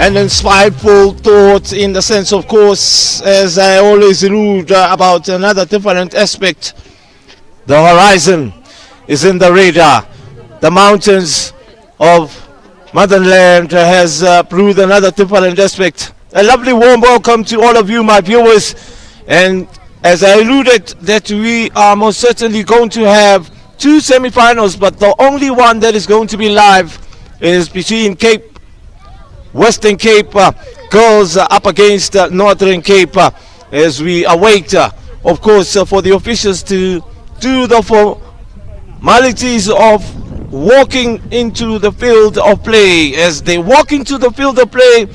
and insightful thoughts, in the sense, of course, as I always allude about another different aspect. The horizon is in the radar. The mountains of Motherland has proved another different aspect. A lovely warm welcome to all of you, my viewers. And as I alluded, that we are most certainly going to have two semi-finals, but the only one that is going to be live is between Western Cape girls up against Northern Cape, as we await, of course, for the officials to do the formalities of walking into the field of play. As they walk into the field of play,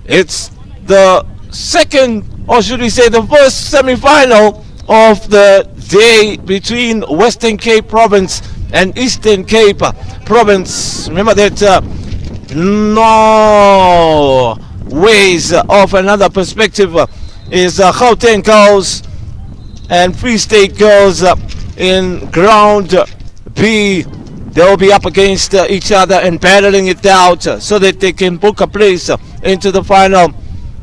it's the second, or should we say the first semi-final of the day between Western Cape Province and Eastern Cape Province. Remember that no ways of another perspective is Gauteng girls and Free State girls in ground B. They'll be up against each other and battling it out so that they can book a place into the final.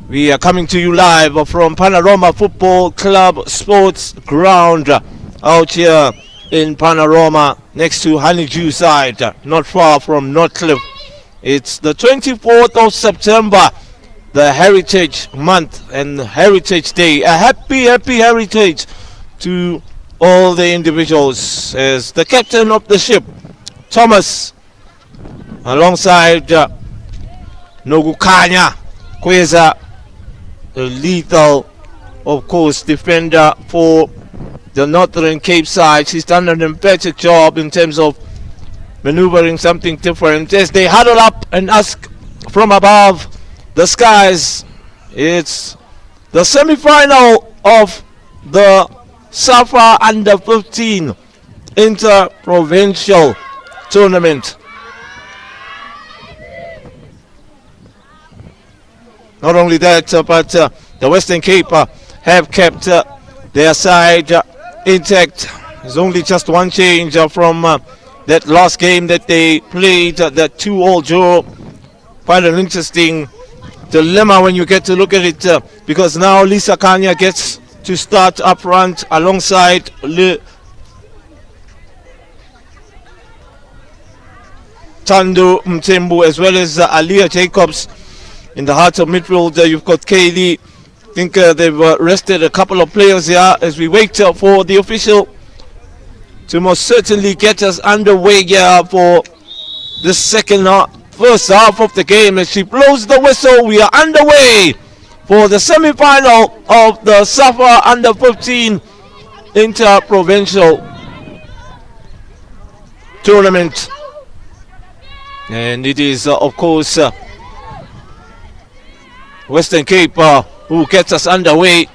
We are coming to you live from Panorama Football Club Sports Ground out here in Panorama, next to Honeydew side, not far from Northcliffe. It's the 24th of September, the Heritage Month and Heritage Day. A happy heritage to all the individuals. As the captain of the ship, Thomas, alongside Nogukanya Kweza, the lethal, of course, defender for the Northern Cape side. She's done an emphatic job in terms of maneuvering something different as they huddle up and ask from above the skies. It's the semi-final of the SAFA Under 15 Interprovincial Tournament. Not only that, but the Western Cape have kept their side intact. There's only just one change from that last game that they played, that 2-2 draw. Quite an interesting dilemma when you get to look at it, because now Lisa Kanya gets to start up front alongside Tando Mtembu, as well as Aliyah Jacobs. In the heart of midfield, you've got Kaylee. I think they've rested a couple of players here as we wait for the official to most certainly get us underway here for the first half of the game. As she blows the whistle, we are underway for the semi-final of the SAFA Under 15 Interprovincial Tournament. And it is, of course, Western Cape who gets us underway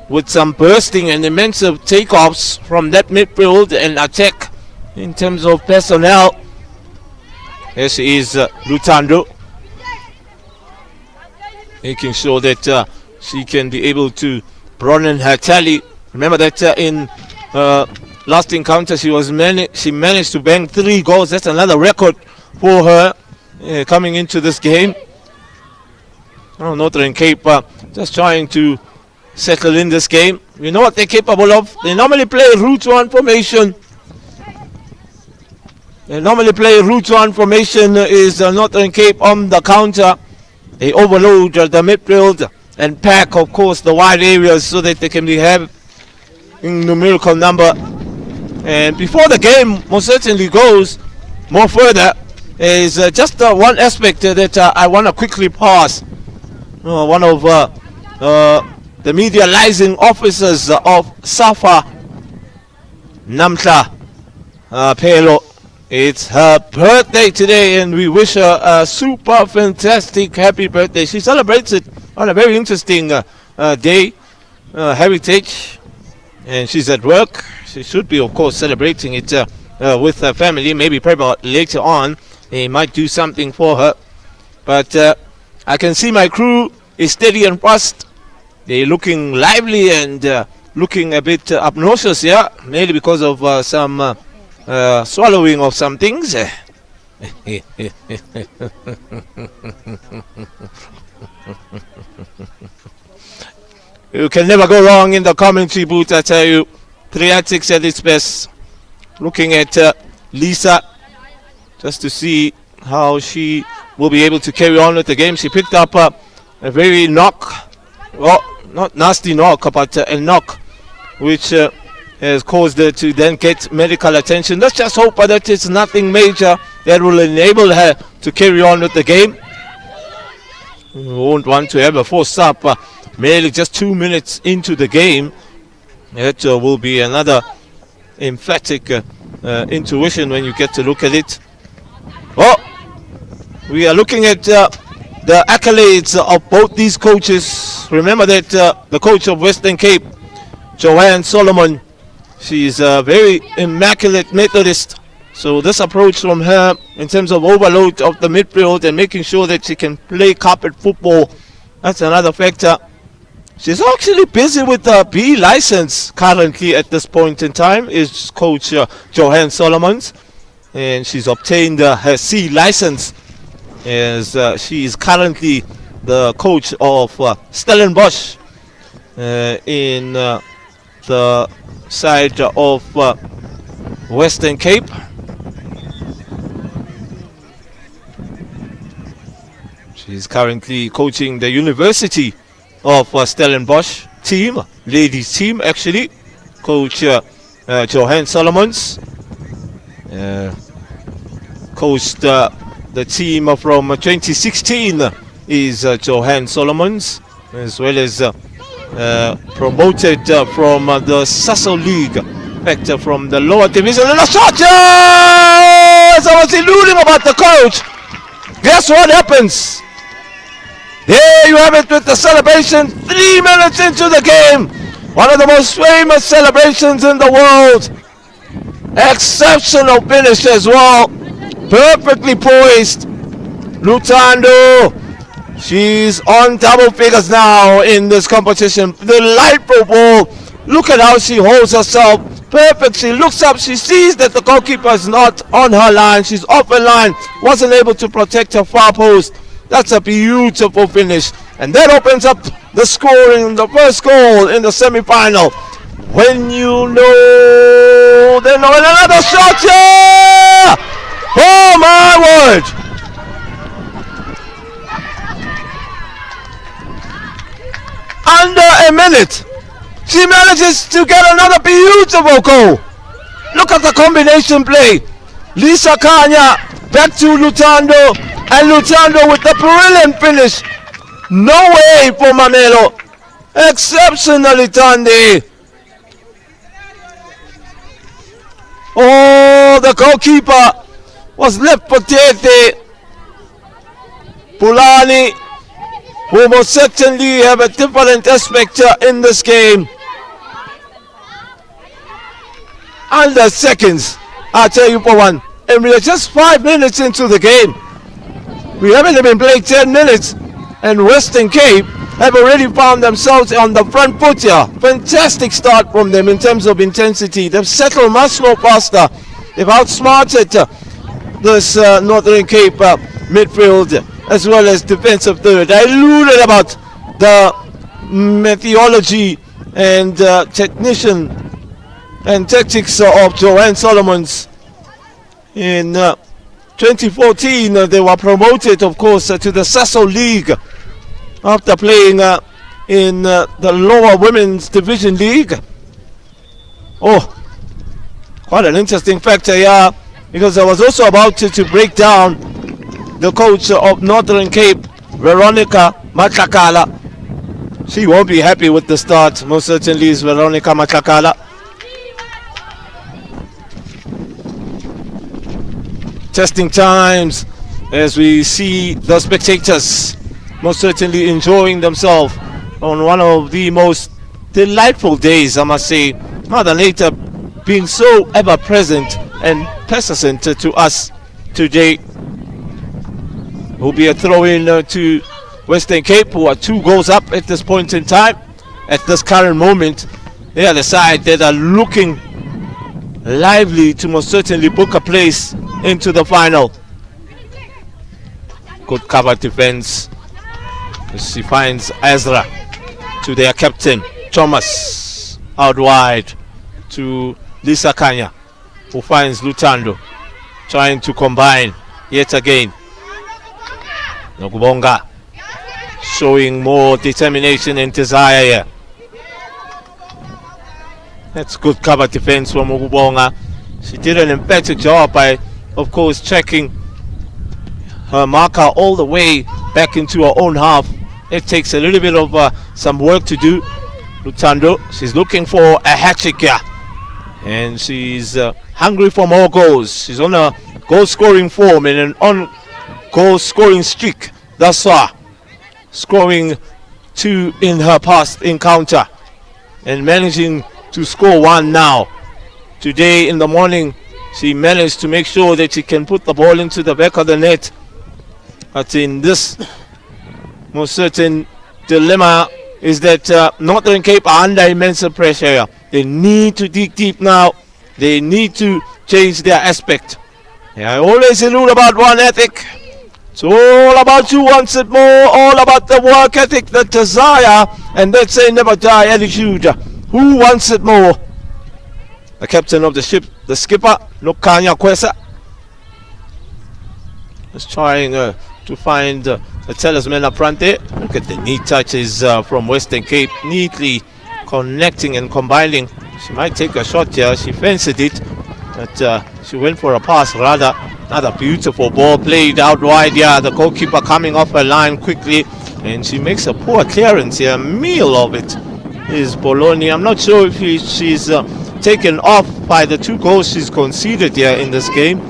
with some bursting and immense takeoffs from that midfield and attack in terms of personnel. This is Lutando, making sure that she can be able to broaden her tally. Remember that in last encounter she managed to bang 3 goals. That's another record for her coming into this game. Northern Cape just trying to settle in this game. We know what they're capable of. They normally play route 1 formation. Is Northern Cape on the counter. They overload the midfield and pack, of course, the wide areas so that they can have in numerical number. And before the game most certainly goes more further, is just one aspect that I want to quickly pass. One of the media liaison officers of SAFA, Namtla Pelo. It's her birthday today, and we wish her a super fantastic happy birthday. She celebrates it on a very interesting day, Heritage, and she's at work. She should be, of course, celebrating it with her family. Maybe probably later on they might do something for her. But I can see my crew is steady and fast. They're looking lively and looking a bit obnoxious here, mainly because of some swallowing of some things. You can never go wrong in the commentary booth, I tell you. Triatics at its best. Looking at Lisa just to see how she will be able to carry on with the game. She picked up a very knock, well, not nasty knock, but a knock, which has caused her to then get medical attention. Let's just hope that it's nothing major that will enable her to carry on with the game. We won't want to have a force up merely just 2 minutes into the game. It will be another emphatic intuition when you get to look at it. Oh, we are looking at the accolades of both these coaches. Remember that the coach of Western Cape, Joanne Solomon, she's a very immaculate methodist. So this approach from her in terms of overload of the midfield and making sure that she can play carpet football, that's another factor. She's actually busy with the B license currently at this point in time, is Coach Joanne Solomons. And she's obtained her C license as she is currently the coach of Stellenbosch in the side of Western Cape. She's currently coaching the University of Stellenbosch team, ladies team actually. Coach Johann Solomons coached the team from 2016 is Johann Solomons, as well as promoted from the Sasol League, in fact from the lower division. And a shot! As I was alluding about the coach, guess what happens? There you have it with the celebration 3 minutes into the game. One of the most famous celebrations in the world. Exceptional finish as well. Perfectly poised. Lutando. She's on double figures now in this competition. Delightful ball. Look at how she holds herself. Perfect. She looks up. She sees that the goalkeeper is not on her line. She's off her line. Wasn't able to protect her far post. That's a beautiful finish. And that opens up the scoring, the first goal in the semi-final. When you know, then another shot here! Oh my word! Under a minute, she manages to get another beautiful goal. Look at the combination play. Lisa Kanya back to Lutando, and Lutando with the brilliant finish. No way for Mamelo. Exceptionally done there. Oh, the goalkeeper was left for dead there. Pulani will most certainly have a different aspect in this game. Under seconds, I'll tell you for one. And we are just 5 minutes into the game. We haven't even played 10 minutes. And Western Cape have already found themselves on the front foot here. Fantastic start from them in terms of intensity. They've settled much more faster. They've outsmarted this Northern Cape midfield as well as defensive third. I alluded about the methodology and technician and tactics of Joanne Solomons. In 2014, they were promoted, of course, to the Sasol League after playing in the lower women's division league. Oh, quite an interesting factor here, because I was also about to break down the coach of Northern Cape, Veronica Matlakala. She won't be happy with the start, most certainly is Veronica Matlakala. Testing times as we see the spectators most certainly enjoying themselves on one of the most delightful days, I must say. Mother Nature being so ever present and persistent to us today. Will be a throw-in to Western Cape, who are 2 goals up at this point in time. At this current moment, they are the side that are looking lively to most certainly book a place into the final. Good cover defense. She finds Ezra to their captain, Thomas, out wide to Lisa Kanya, who finds Lutando, trying to combine yet again. Nokubonga showing more determination and desire here. That's good cover defense from Nokubonga. She did an emphatic job by, of course, checking her marker all the way back into her own half. It takes a little bit of some work to do. Lutando, she's looking for a hat-trick here, and she's hungry for more goals. She's on a goal-scoring form and an on-goal-scoring streak thus far, scoring 2 in her past encounter and managing to score 1 now. Today in the morning, she managed to make sure that she can put the ball into the back of the net. But in this most certain dilemma is that Northern Cape are under immense pressure. They need to dig deep now. They need to change their aspect. I always allude about one ethic. It's all about who wants it more, all about the work ethic, the desire, and let's say never die attitude. Who wants it more? The captain of the ship, the skipper, Nokanya Kwesa, is trying to find the talisman up front there. Look at the neat touches from Western Cape, neatly connecting and combining. She might take a shot here. She fancied it, but she went for a pass rather. Another beautiful ball played out wide here. The goalkeeper coming off her line quickly, and she makes a poor clearance here. A meal of it is Bologna. I'm not sure if she's taken off by the 2 goals she's conceded here in this game.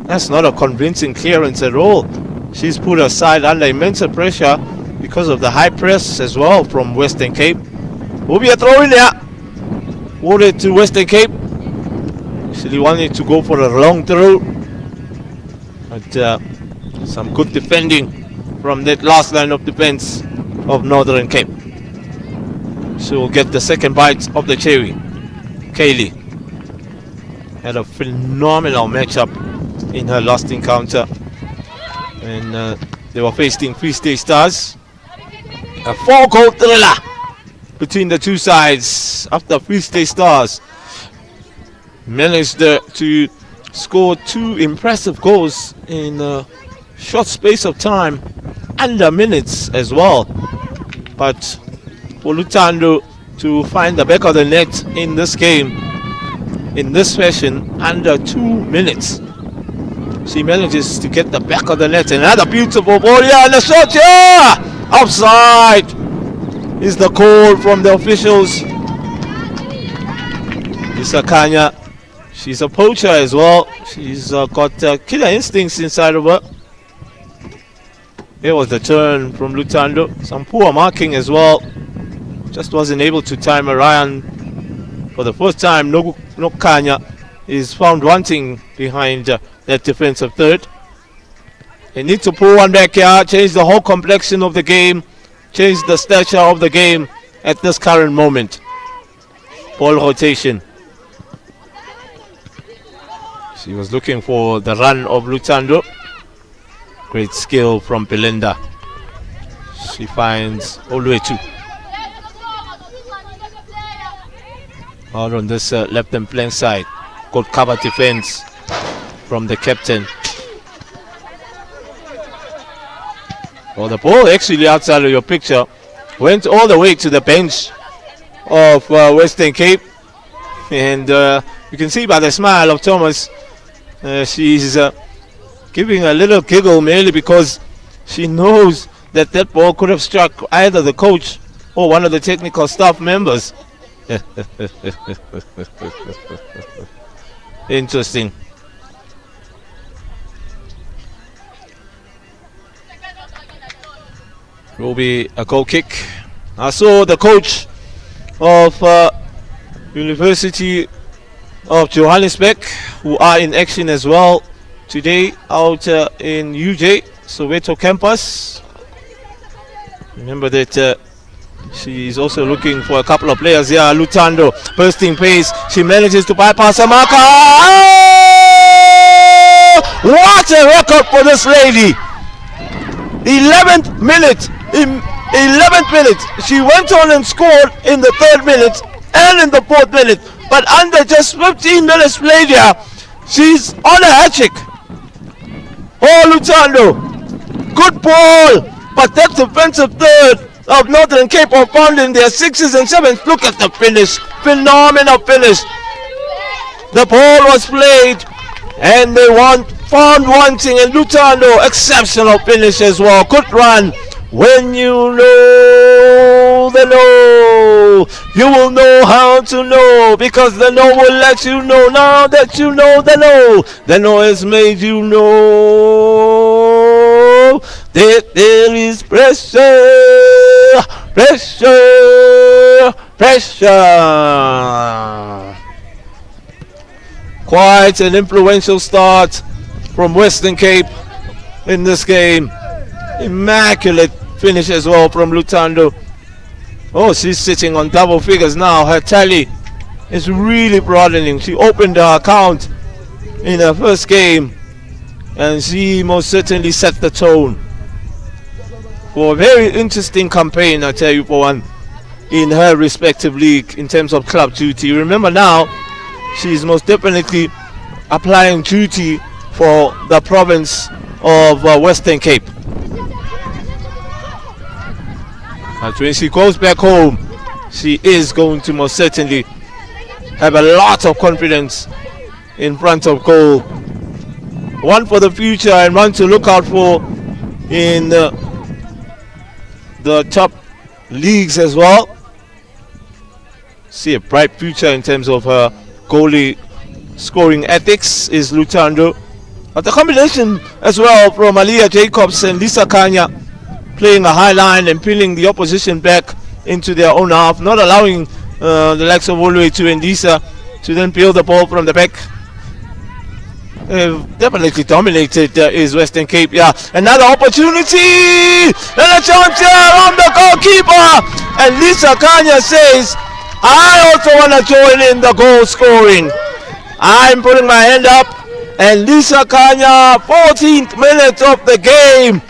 That's not a convincing clearance at all. She's put her side under immense pressure because of the high press as well from Western Cape. Will be a throw in there. Awarded to Western Cape. Actually wanted to go for a long throw, but some good defending from that last line of defense of Northern Cape. So we'll get the second bite of the cherry. Kaylee had a phenomenal matchup in her last encounter, and they were facing Free State Stars. A 4-goal thriller between the two sides after Free State Stars managed to score 2 impressive goals in a short space of time, under minutes as well. But for Lutando to find the back of the net in this game in this fashion under 2 minutes, she manages to get the back of the net. Another beautiful ball here, and the shot here! Offside is the call from the officials. Isakanya, she's a poacher as well. She's got killer instincts inside of her. Here was the turn from Lutando. Some poor marking as well. Just wasn't able to time Orion. For the first time, Nokanya is found wanting behind that defensive third. They need to pull one back here, change the whole complexion of the game, change the stature of the game at this current moment. Ball rotation. She was looking for the run of Lutando. Great skill from Belinda. She finds Oluetu out on this left and flank side. Good cover defense from the captain. Well, the ball actually outside of your picture went all the way to the bench of Western Cape, and you can see by the smile of Thomas, she's giving a little giggle merely because she knows that that ball could have struck either the coach or one of the technical staff members. Interesting. Will be a goal kick. I saw the coach of University of Johannesburg, who are in action as well today out in UJ Soweto campus. Remember that she is also looking for a couple of players here. Lutando bursting pace. She manages to bypass a marker. Oh! What a record for this lady! 11th minute. In 11th minute, she went on and scored in the 3rd minute and in the 4th minute. But under just 15 minutes played here, she's on a hat-trick. Oh, Lutando, good ball, but that defensive third of Northern Cape are found in their 6s and 7s. Look at the finish, phenomenal finish. The ball was played and they found wanting, and Lutando, exceptional finish as well. Good run. When you know the know, you will know how to know, because the know will let you know. Now that you know the know has made you know that there is pressure, pressure, pressure. Quite an influential start from Western Cape in this game. Immaculate finish as well from Lutando. Oh, she's sitting on double figures now. Her tally is really broadening. She opened her account in her first game, and she most certainly set the tone for a very interesting campaign, I tell you, for one, in her respective league in terms of club duty. Remember now, she's most definitely applying duty for the province of Western Cape. And when she goes back home, she is going to most certainly have a lot of confidence in front of goal. One for the future and one to look out for in the top leagues as well. See a bright future in terms of her goalie scoring ethics is Lutando. But the combination as well from Aliyah Jacobs and Lisa Kanya, playing a high line and pinning the opposition back into their own half, not allowing the likes of Oluwetu and Lisa to then peel the ball from the back. Definitely dominated is Western Cape. Yeah, another opportunity and a chance here on the goalkeeper, and Lisa Kanya says, I also want to join in the goal scoring. I'm putting my hand up, and Lisa Kanya, 14th minute of the game,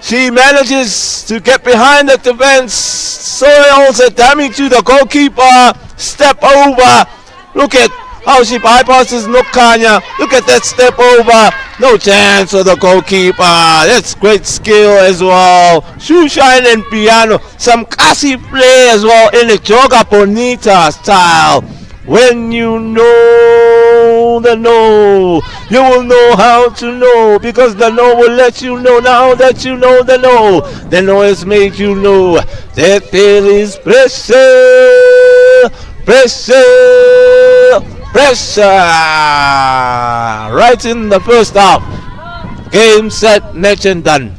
she manages to get behind the defense, soils a dummy to the goalkeeper, step over. Look at how she bypasses Nokanya. Look at that step over. No chance for the goalkeeper. That's great skill as well. Shoe shine and piano. Some classy play as well in the Joga Bonita style. When you know the know, you will know how to know, because the know will let you know. Now that you know the know has made you know that there is pressure, pressure, pressure. Right in the first half. Game, set, match and done.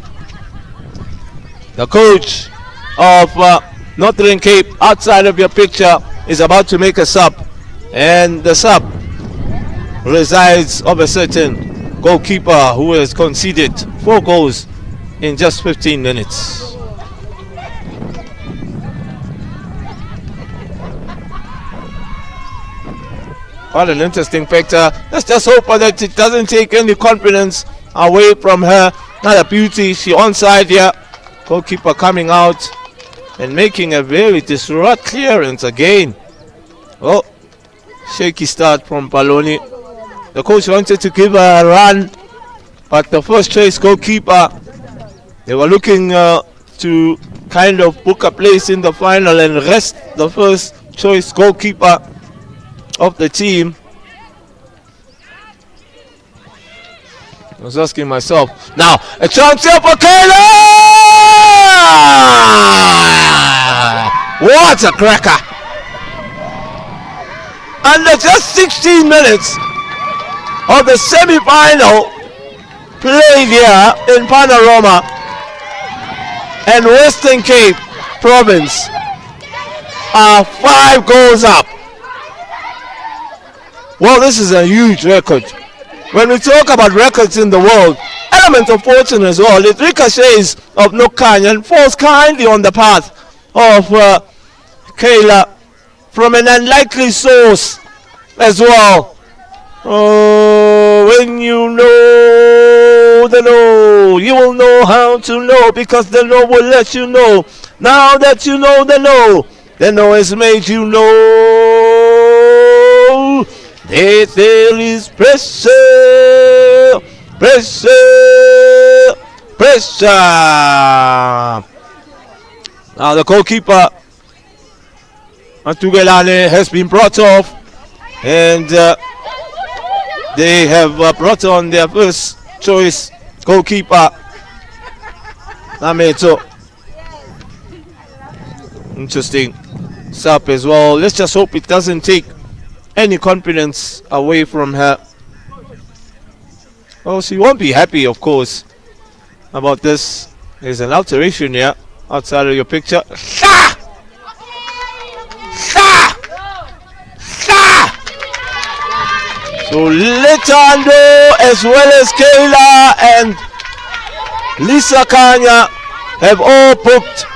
The coach of Northern Cape, outside of your picture, is about to make a sub. And the sub resides of a certain goalkeeper who has conceded 4 goals in just 15 minutes. What an interesting factor. Let's just hope that it doesn't take any confidence away from her. Not a beauty. She onside here. Goalkeeper coming out and making a very disrupt clearance again. Oh, shaky start from Paloni. The coach wanted to give her a run, but the first choice goalkeeper, they were looking to kind of book a place in the final and rest the first choice goalkeeper of the team. I was asking myself, now a chance here for Kayla! What a cracker! Under just 16 minutes of the semi-final played here in Panorama, and Western Cape Province are 5 goals up. Well, this is a huge record. When we talk about records in the world, element of fortune as well, it ricochets of Nokanya and falls kindly on the path of Kayla from an unlikely source as well. Oh, when you know the know. You will know how to know because the know will let you know. Now that you know the know has made you know that there is pressure. Now the goalkeeper Atugelane has been brought off, and they have brought on their first choice goalkeeper, Nameto. Interesting sub as well. Let's just hope it doesn't take any confidence away from her. Oh, she won't be happy, of course, about this. There's an alteration here outside of your picture. So Letando as well as Kayla and Lisa Kanya have all booked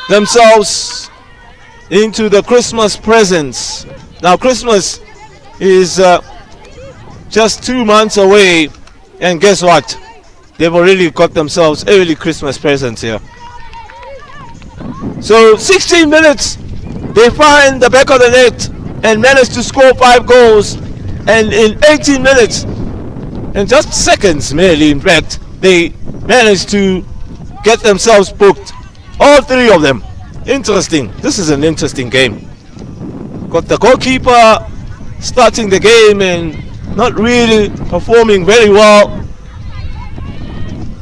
themselves into the Christmas presents. Now Christmas is just 2 months away, and guess what? They've already got themselves early Christmas presents here. So 16 minutes, they find the back of the net and manage to score 5 goals, and in 18 minutes, in just seconds merely in fact, they managed to get themselves booked, all 3 of them. Interesting. This is an interesting game. Got the goalkeeper starting the game and not really performing very well.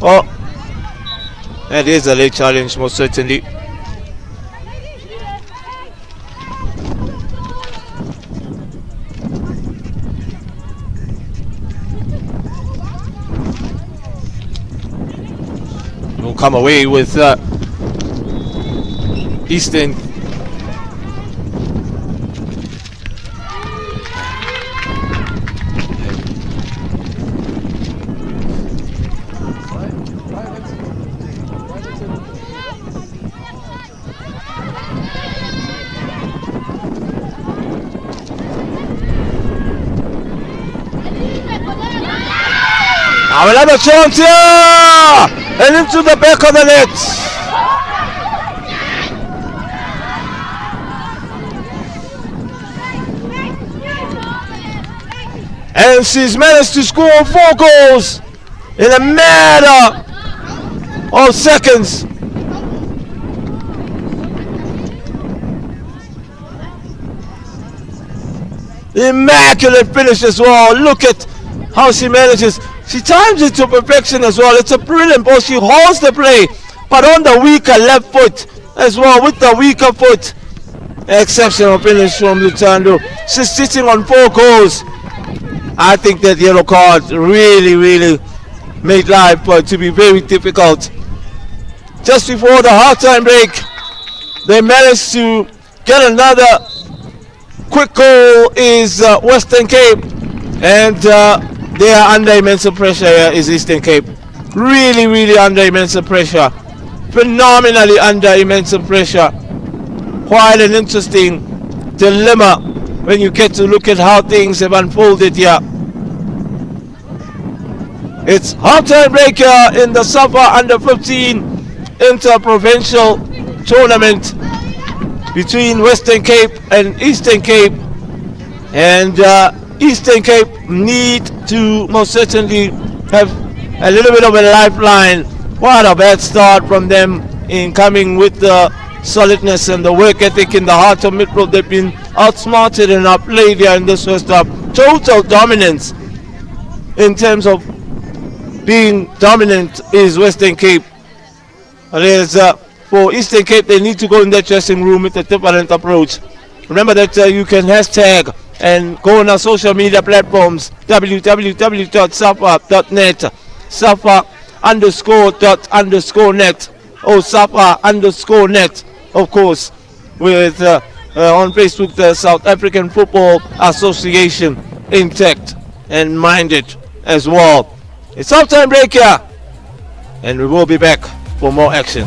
Oh, that is a late challenge, most certainly. We'll come away with Eastern. Now another chance here, and into the back of the net. And she's managed to score 4 goals in a matter of seconds. Immaculate finish as well. Look at how she manages. She times it to perfection as well. It's a brilliant ball. She holds the play, but on the weaker left foot as well, with the weaker foot. Exceptional finish from Lutando. She's sitting on 4 goals. I think that yellow card really made life to be very difficult. Just before the halftime break, they managed to get another quick goal. Is Western Cape, and they are under immense pressure here. Is Eastern Cape really under immense pressure, phenomenally under immense pressure. Quite an interesting dilemma when you get to look at how things have unfolded here. It's halftime break here in the SAFA Under 15 Interprovincial Tournament between Western Cape and Eastern Cape, and Eastern Cape need to most certainly have a little bit of a lifeline. What a bad start from them in coming with the solidness and the work ethic in the heart of midfield. They've been outsmarted and outplayed here in this first half. Total dominance in terms of being dominant is Western Cape. Whereas for Eastern Cape, they need to go in that dressing room with a different approach. Remember that you can hashtag and go on our social media platforms, www.safa.net, safa_._net, or safa_net, of course, with on Facebook, the South African Football Association, intact and minded as well. It's halftime break here, and we will be back for more action.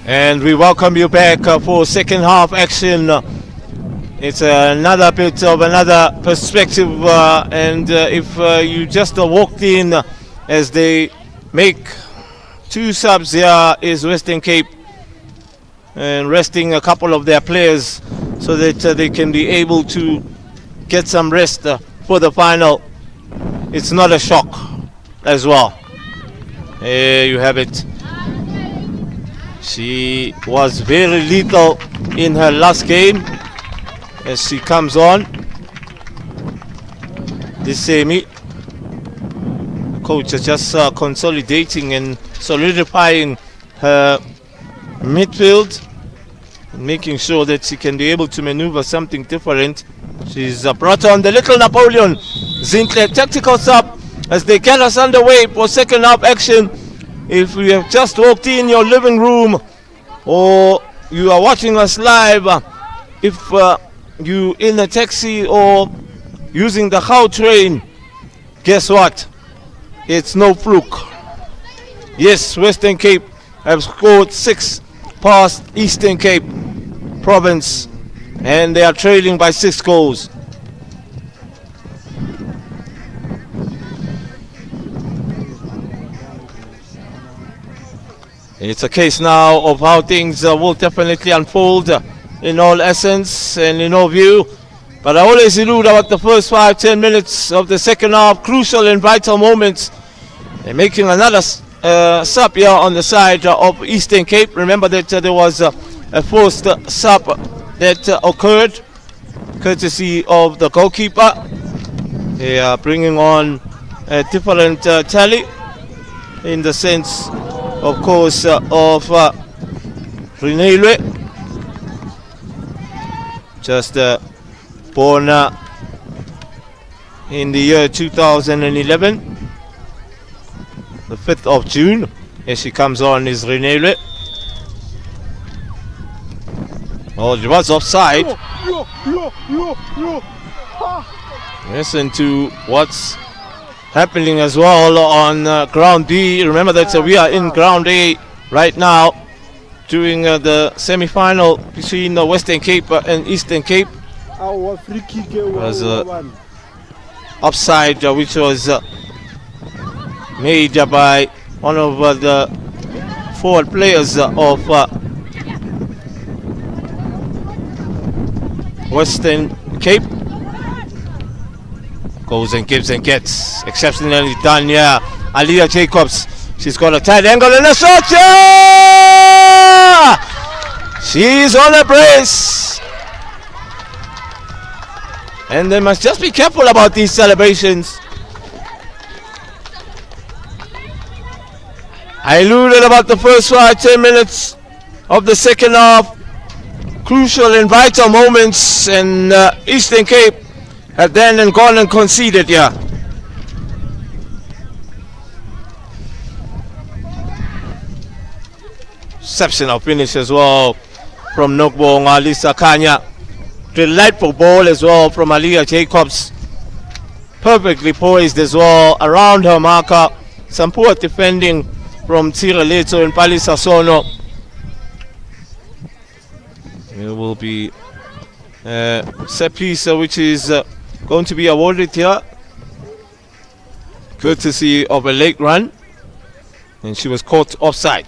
And we welcome you back for second half action. It's another bit of another perspective, and if you just walked in as they make two subs here, is Western Cape and resting a couple of their players so that they can be able to get some rest for the final. It's not a shock as well. There you have it. She was very lethal in her last game as she comes on. This semi, the coach is just consolidating and solidifying her midfield, making sure that she can be able to maneuver something different. She's brought on the little Napoleon Zintle tactical sub as they get us underway for second half action. If you have just walked in your living room or you are watching us live, if you in a taxi or using the Gau train, guess what? It's no fluke. Yes, Western Cape have scored 6 past Eastern Cape Province and they are trailing by 6 goals. It's a case now of how things will definitely unfold in all essence and in all view. But I always allude about the first 5-10 minutes of the second half, crucial and vital moments. They're making another sub here on the side of Eastern Cape. Remember that there was a forced sub that occurred courtesy of the goalkeeper. They are bringing on a different tally in the sense, of course, of Renelwe, just born in the year 2011, the 5th of June. As she comes on is Renelwe. Oh, she was offside. Listen to what's happening as well on ground B. Remember that we are in ground A right now during the semi-final between Western Cape and Eastern Cape. Was offside which was made by one of the forward players of Western Cape. Goes and gives and gets. Exceptionally done here. Aliyah Jacobs. She's got a tight angle and a shot. Yeah! She's on a brace. And they must just be careful about these celebrations. I alluded about the first 5-10 minutes of the second half. Crucial and vital moments, and Eastern Cape have then and gone and conceded here. Exceptional finish as well from Nokbong Alisa Kanya. Delightful ball as well from Aliyah Jacobs. Perfectly poised as well around her marker. Some poor defending from Tsireleto and Palisa Sono. It will be set piece which is going to be awarded here, courtesy of a late run, and she was caught offside.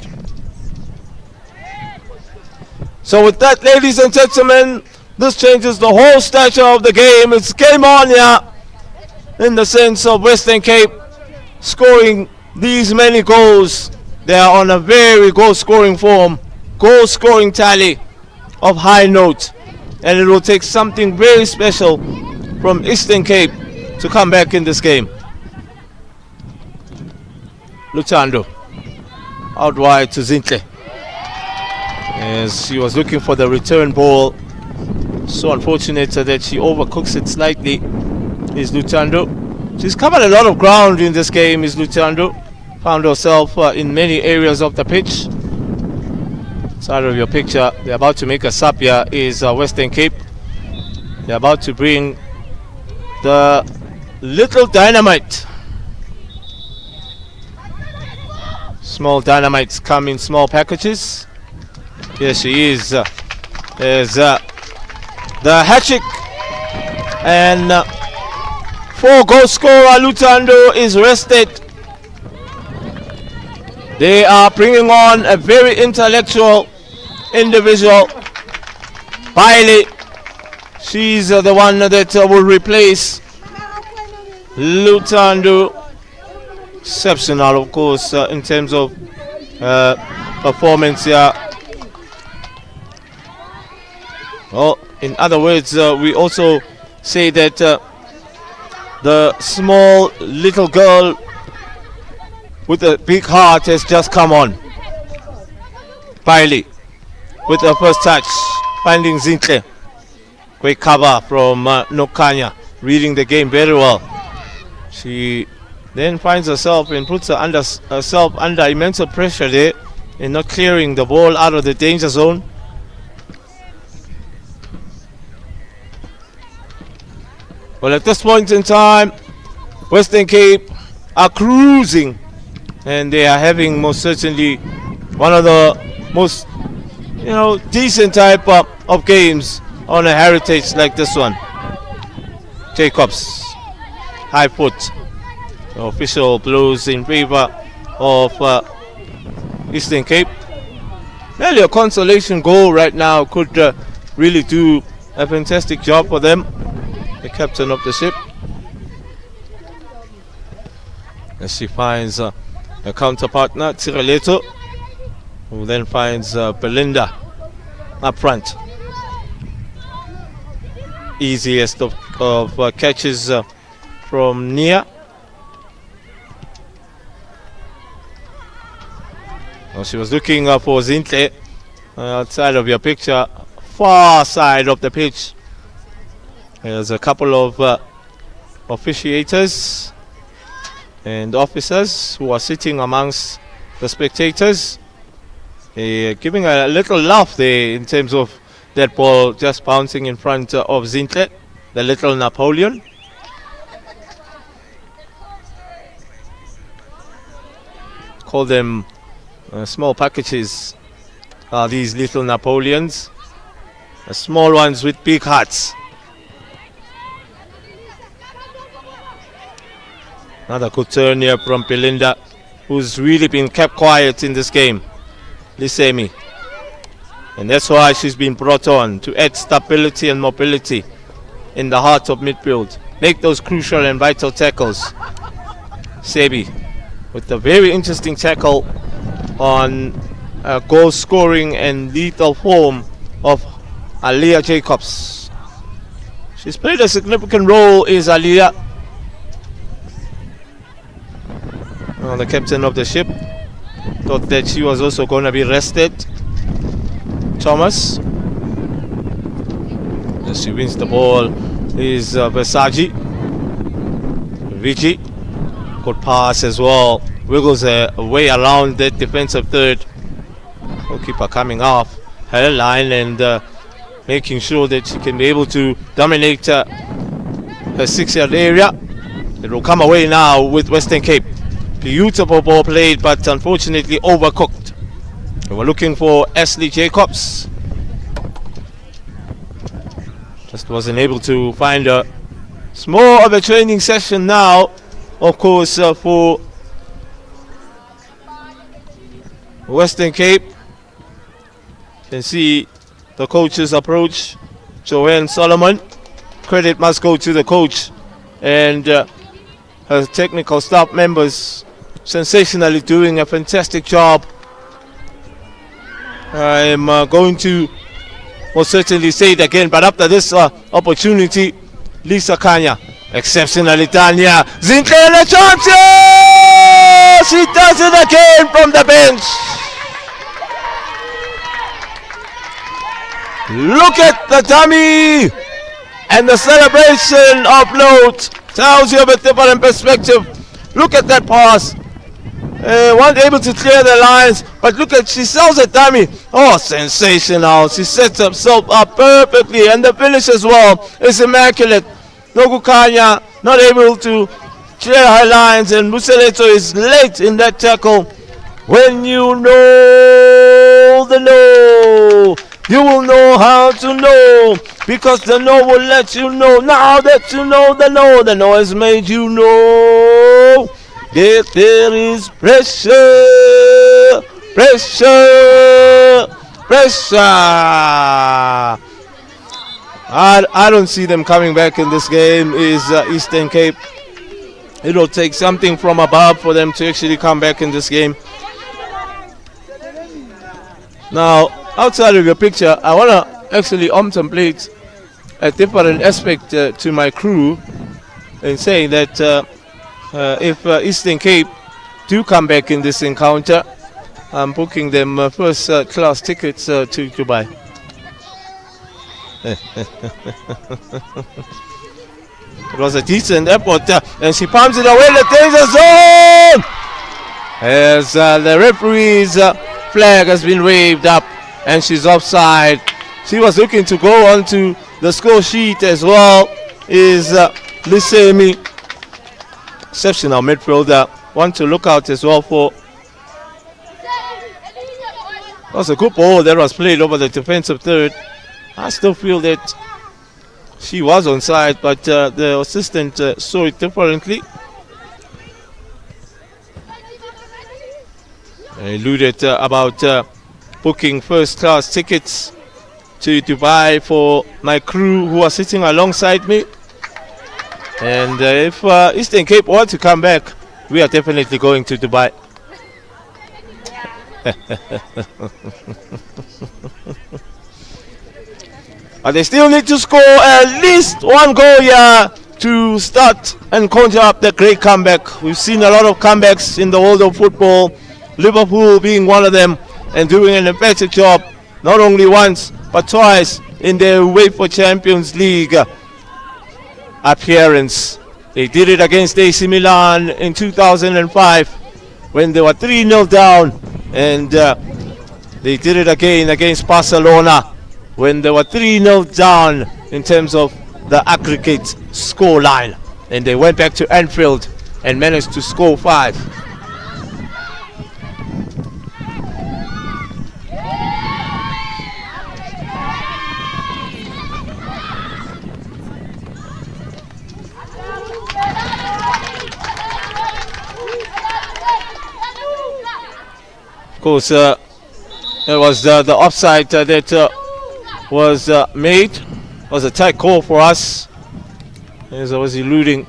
So with that, ladies and gentlemen, this changes the whole stature of the game. It's game on here in the sense of Western Cape scoring these many goals. They are on a very goal scoring form, goal scoring tally of high note, and it will take something very special from Eastern Cape to come back in this game. Luchando out wide to Zintle as she was looking for the return ball. So unfortunate that she overcooks it slightly is Luchando. She's covered a lot of ground in this game is Luchando. Found herself in many areas of the pitch. Side of your picture, they're about to make a sub here is Western Cape. They're about to bring the little dynamite. Small dynamites come in small packages. Yes, she is. There's the hat trick. And 4-goal scorer Lutando is rested. They are bringing on a very intellectual individual, Bailey. She's the one that will replace Lutando. Exceptional, of course, in terms of performance here. Well, in other words, we also say that the small little girl with a big heart has just come on. Bailey with her first touch, finding Zintle. Great cover from Nokanya, reading the game very well. She then finds herself and puts herself under immense pressure there in not clearing the ball out of the danger zone. Well, at this point in time, Western Cape are cruising, and they are having most certainly one of the most, decent type of games on a heritage like this one. Jacobs, high foot. The official blows in favor of Eastern Cape. Nearly a consolation goal right now could really do a fantastic job for them. The captain of the ship, as she finds a counter partner, Tiraleto, who then finds Belinda up front. Easiest of catches from Nia. Well, she was looking for Zintle outside of your picture, far side of the pitch. There's a couple of officiators and officers who are sitting amongst the spectators, giving a little laugh there in terms of that ball just bouncing in front of Zintle, the little Napoleon. Call them small packages, these little Napoleons, the small ones with big hearts. Another good turn here from Belinda, who's really been kept quiet in this game. Lisemi. And that's why she's been brought on, to add stability and mobility in the heart of midfield. Make those crucial and vital tackles. Sebi with a very interesting tackle on goal scoring and lethal form of Aliyah Jacobs. She's played a significant role, is Aliyah. The captain of the ship thought that she was also going to be rested. Thomas, as she wins the ball, is Versace. Vigi, good pass as well. Wiggles a way around that defensive third. Goalkeeper coming off her line and making sure that she can be able to dominate her 6-yard area. It will come away now with Western Cape. Beautiful ball played, but unfortunately overcooked. We were looking for Ashley Jacobs. Just wasn't able to find her. It's more of a training session now, of course, for Western Cape. You can see the coach's approach. Joanne Solomon. Credit must go to the coach and her technical staff members. Sensationally doing a fantastic job. I'm going to most certainly say it again, but after this opportunity, Lisa Kanya, exceptionally done here. Zintle a chance! Yeah! She does it again from the bench. Look at the dummy and the celebration of note. Tells you of a different perspective. Look at that pass. Weren't able to clear the lines, but look at, she sells a dummy. Oh, sensational. She sets herself up perfectly, and the finish as well is immaculate. Nogukanya not able to clear her lines, and Museleto is late in that tackle. When you know know the know. You will know how to know, because the know will let you know. Now that you know the know has made you know that there is pressure, pressure, pressure. I don't see them coming back in this game. Is Eastern Cape. It will take something from above for them to actually come back in this game. Now, outside of your picture, I want to actually contemplate a different aspect to my crew in saying that if Eastern Cape do come back in this encounter, I'm booking them first class tickets to Dubai. It was a decent airport, and she pumps it away in the danger zone as the referee's flag has been waved up and she's offside. She was looking to go onto the score sheet as well. Is Lisemi, exceptional midfielder, one to look out as well for. That was a good ball that was played over the defensive third. I still feel that she was onside, but the assistant saw it differently. I alluded about booking first class tickets to Dubai for my crew who are sitting alongside me. And if Eastern Cape want to come back, we are definitely going to Dubai. But they still need to score at least one goal here to start and conjure up the great comeback. We've seen a lot of comebacks in the world of football, Liverpool being one of them, and doing an emphatic job not only once but twice in their UEFA Champions League appearance. They did it against AC Milan in 2005 when they were 3-0 down, and they did it again against Barcelona when they were 3-0 down in terms of the aggregate score line, and they went back to Anfield and managed to score 5. Of course, it was the offside that was made. It was a tight call for us, as I was alluding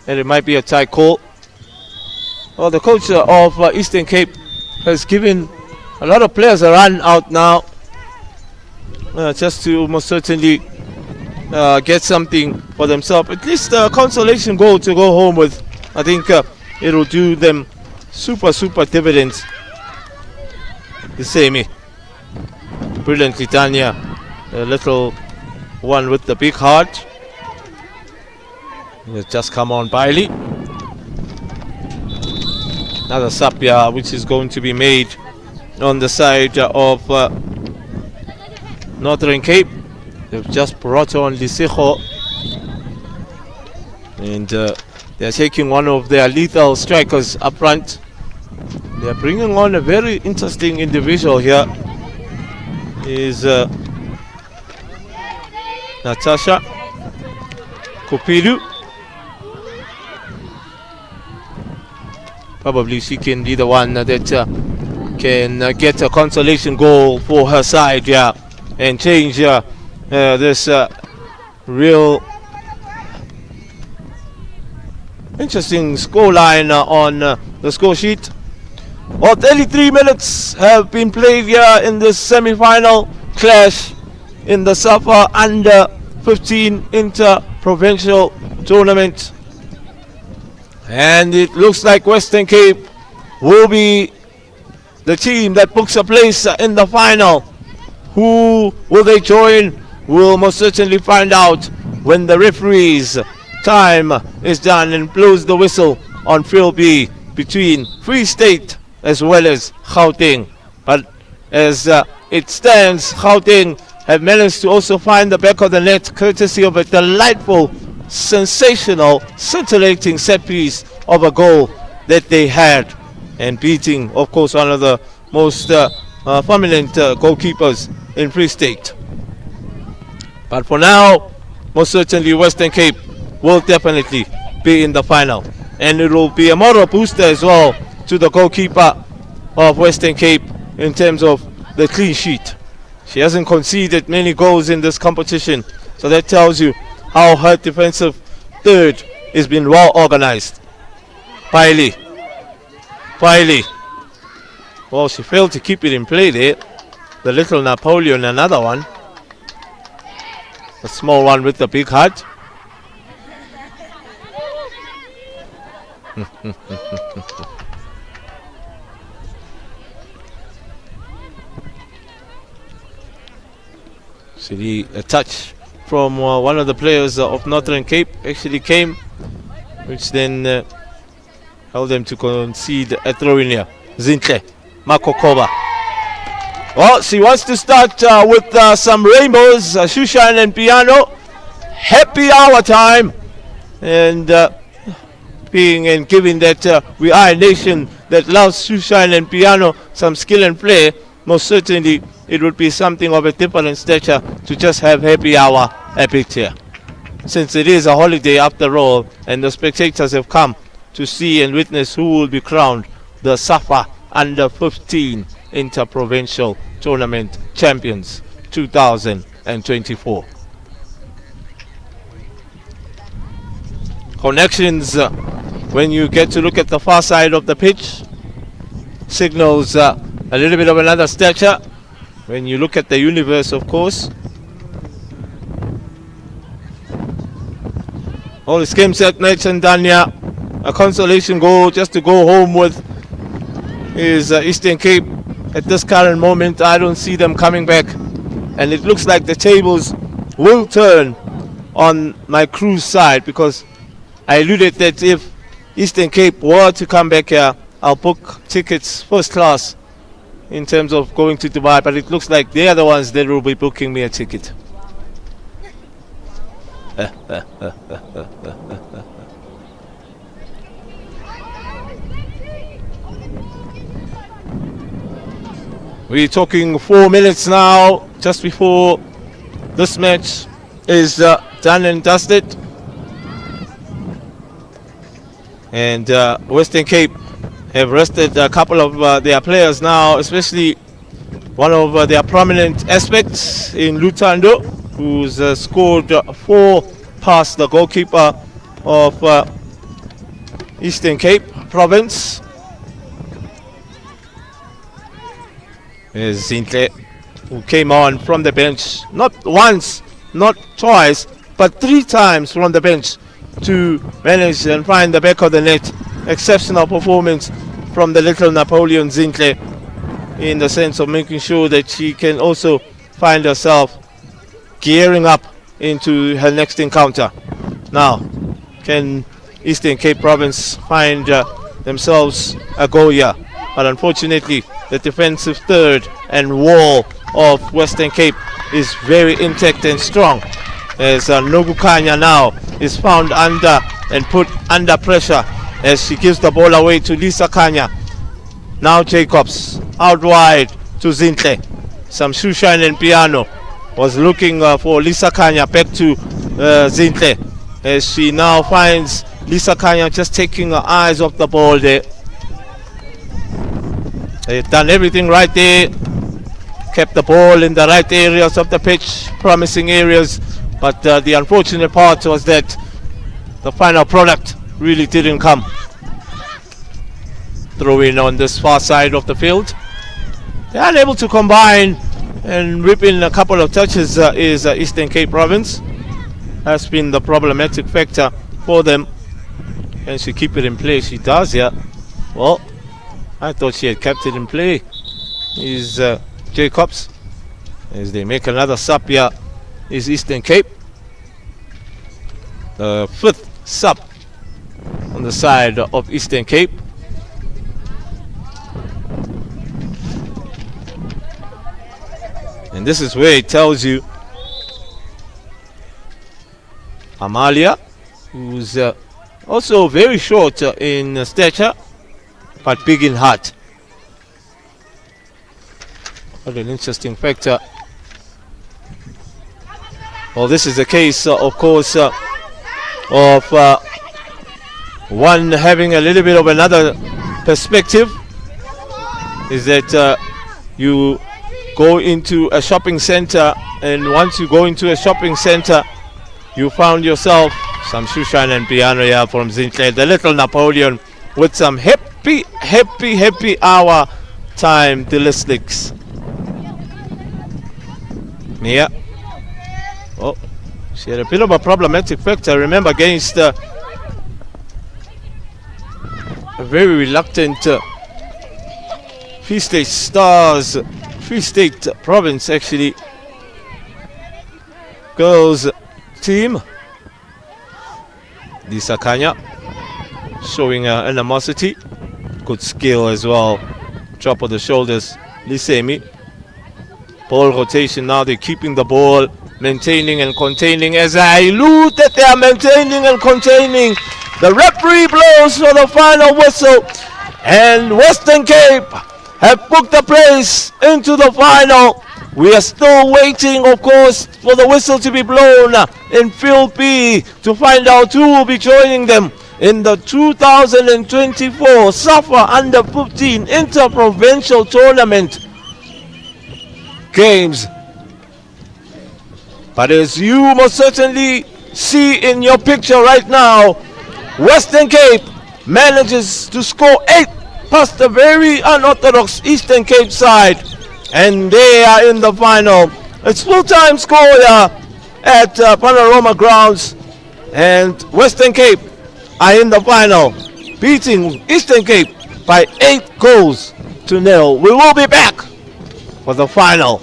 that it might be a tight call. Well, the coach of Eastern Cape has given a lot of players a run out now, just to most certainly get something for themselves, at least a consolation goal to go home with. I think it will do them super dividends. The same, brilliantly done here. A little one with the big heart. It's just come on, Bailey. Another sub here, which is going to be made on the side of Northern Cape. They've just brought on Lisejo, and they're taking one of their lethal strikers up front. They're bringing on a very interesting individual here. Is Natasha Kopilu. Probably she can be the one that can get a consolation goal for her side, yeah, and change this real interesting scoreline on the score sheet. Well, 33 minutes have been played here in this semi-final clash in the SAFA Under 15 Inter-Provincial Tournament. And it looks like Western Cape will be the team that books a place in the final. Who will they join? We'll most certainly find out when the referee's time is done and blows the whistle on Field B between Free State as well as Gauteng. But as it stands, Gauteng have managed to also find the back of the net courtesy of a delightful, sensational, scintillating set piece of a goal that they had, and beating, of course, one of the most prominent goalkeepers in Free State. But for now, most certainly Western Cape will definitely be in the final. And it will be a moral booster as well to the goalkeeper of Western Cape in terms of the clean sheet. She hasn't conceded many goals in this competition, so that tells you how her defensive third has been well organized. Piley. Well, she failed to keep it in play there. The little Napoleon, another one. A small one with the big heart. See, a touch from one of the players of Northern Cape actually came, which then held them to concede a throw in here. Zintle Makokoba. Well, she wants to start with some rainbows, shoeshine and piano. Happy hour time. And being and giving that we are a nation that loves shoeshine and piano, some skill and play, most certainly it would be something of a different stature to just have happy hour a bit here. Since it is a holiday after all, and the spectators have come to see and witness who will be crowned the SAFA Under 15 Interprovincial Tournament Champions 2024. Connections, when you get to look at the far side of the pitch, signals a little bit of another stature. When you look at the universe, of course. All this game set match and Danya. A consolation goal just to go home with is Eastern Cape. At this current moment, I don't see them coming back. And it looks like the tables will turn on my crew's side, because I alluded that if Eastern Cape were to come back here, I'll book tickets first class in terms of going to Dubai, but it looks like they are the ones that will be booking me a ticket. We're talking 4 minutes now, just before this match is done and dusted. And Western Cape have rested a couple of their players now, especially one of their prominent aspects in Lutando, who's scored 4 past the goalkeeper of Eastern Cape Province. There's Zintle, who came on from the bench, not once, not twice, but 3 times from the bench to manage and find the back of the net. Exceptional performance from the little Napoleon Zintle, in the sense of making sure that she can also find herself gearing up into her next encounter. Now, can Eastern Cape Province find themselves a goal here? But unfortunately, the defensive third and wall of Western Cape is very intact and strong, as Nogukanya now is found under and put under pressure as she gives the ball away to Lisa Kanya. Now Jacobs out wide to Zintle. Some shoeshine and piano was looking for Lisa Kanya, back to Zintle, as she now finds Lisa Kanya just taking her eyes off the ball there. They've done everything right there, kept the ball in the right areas of the pitch, promising areas, but the unfortunate part was that the final product really didn't come. Throw in on this far side of the field. They are unable to combine and rip in a couple of touches is Eastern Cape Province. That's been the problematic factor for them. Can she keep it in play? She does, yeah. Well, I thought she had kept it in play. Is Jacobs. As they make another sub here is Eastern Cape. The 5th sub on the side of Eastern Cape. And this is where it tells you Amalia, who's also very short in stature, but big in heart. What an interesting factor. Well, this is a case, of course, of one having a little bit of another perspective. Is that you go into a shopping center, and once you go into a shopping center, you found yourself some Shushan and piano here from Zintle, the little Napoleon, with some happy hour time delistics. Yeah. Oh, she had a bit of a problematic factor. Remember, against a very reluctant Free State Stars, Free State Province actually, girls team. Lisa Kanya showing animosity, good skill as well. Drop of the shoulders, Lisemi. Ball rotation now, they're keeping the ball, maintaining and containing. As I allude that they are maintaining and containing, the referee blows for the final whistle, and Western Cape have booked the place into the final. We are still waiting, of course, for the whistle to be blown in Field B to find out who will be joining them in the 2024 SAFA Under 15 Interprovincial Tournament games. But as you most certainly see in your picture right now, Western Cape manages to score 8 past the very unorthodox Eastern Cape side, and they are in the final. It's full-time score at Panorama Grounds, and Western Cape are in the final, beating Eastern Cape by 8 goals to 0. We will be back for the final.